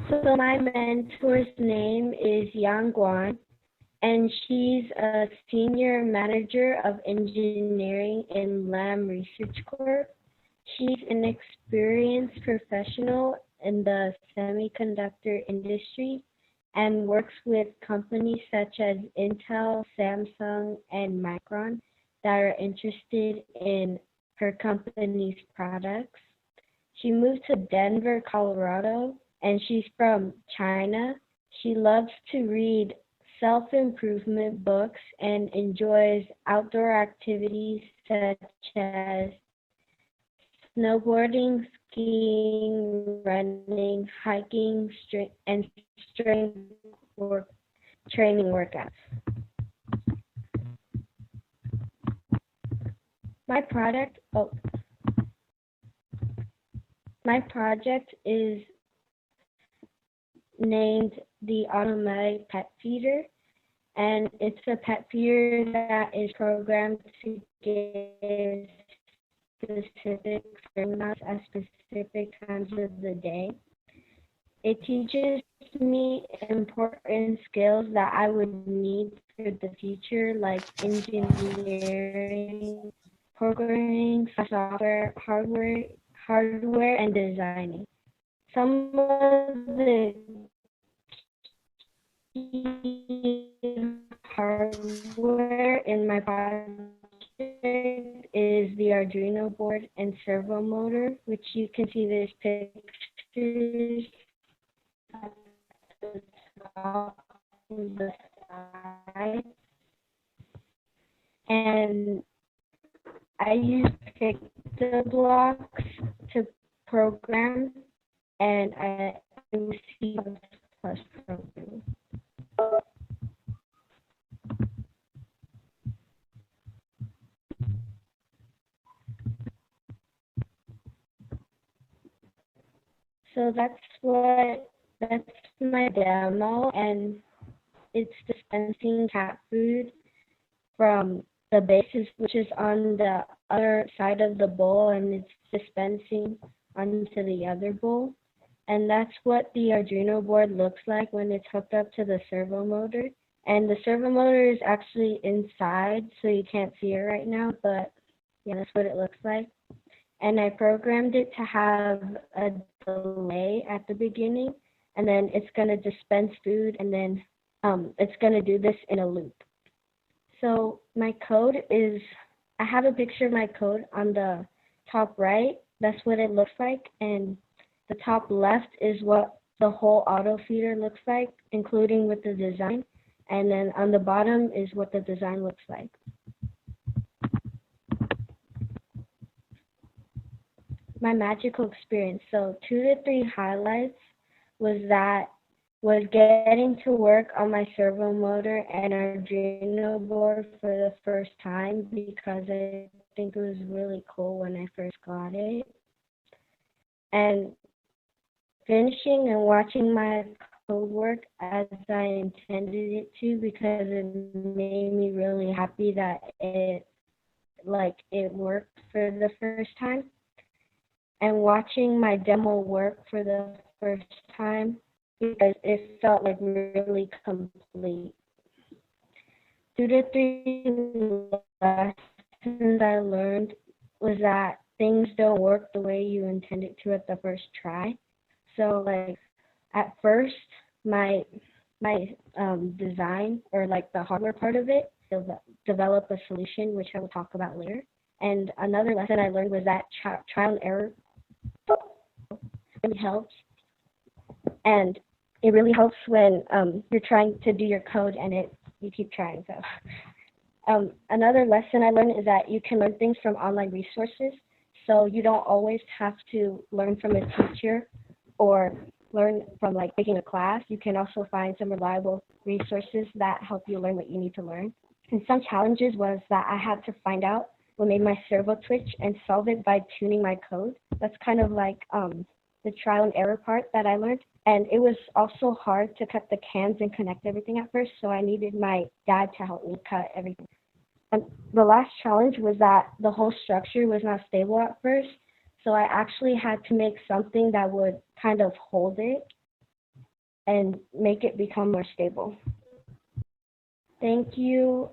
So my mentor's name is Yang Guan, and she's a senior manager of engineering in Lam Research Corp. She's an experienced professional in the semiconductor industry and works with companies such as Intel, Samsung, and Micron that are interested in her company's products. She moved to Denver, Colorado, and she's from China. She loves to read self-improvement books and enjoys outdoor activities such as snowboarding, skiing, running, hiking, and strength work, training workouts. My product, oh, my project is named the Automatic Pet Feeder, and it's a pet feeder that is programmed to give specific amounts at specific times of the day. It teaches me important skills that I would need for the future, like engineering, programming, software, hardware, and designing. Some of the key hardware in my project is the Arduino board and servo motor, which you can see there's pictures at the top of the side. And I use PictoBlocks to program, and I use C++ programming. So that's my demo, and it's dispensing cat food from the base, which is on the other side of the bowl, and it's dispensing onto the other bowl. And that's what the Arduino board looks like when it's hooked up to the servo motor. And the servo motor is actually inside, so you can't see it right now, but yeah, that's what it looks like. And I programmed it to have a delay at the beginning, and then it's going to dispense food, and then it's going to do this in a loop. So my code is, I have a picture of my code on the top right. That's what it looks like, and the top left is what the whole auto feeder looks like, including with the design, and then on the bottom is what the design looks like. My magical experience. So 2 to 3 highlights was getting to work on my servo motor and Arduino board for the first time, because I think it was really cool when I first got it. And finishing and watching my code work as I intended it to, because it made me really happy that it worked for the first time. And watching my demo work for the first time, because it felt like really complete. 2 to 3 lessons I learned was that things don't work the way you intend it to at the first try. So at first, my design, or the hardware part of it, develop a solution, which I will talk about later. And another lesson I learned was that trial and error really helps, and it really helps when you're trying to do your code and you keep trying. So another lesson I learned is that you can learn things from online resources, so you don't always have to learn from a teacher or learn from taking a class. You can also find some reliable resources that help you learn what you need to learn. And some challenges was that I had to find out what made my servo twitch and solve it by tuning my code. That's kind of the trial and error part that I learned. And it was also hard to cut the cans and connect everything at first, so I needed my dad to help me cut everything. And the last challenge was that the whole structure was not stable at first, so I actually had to make something that would kind of hold it. and make it become more stable. Thank you.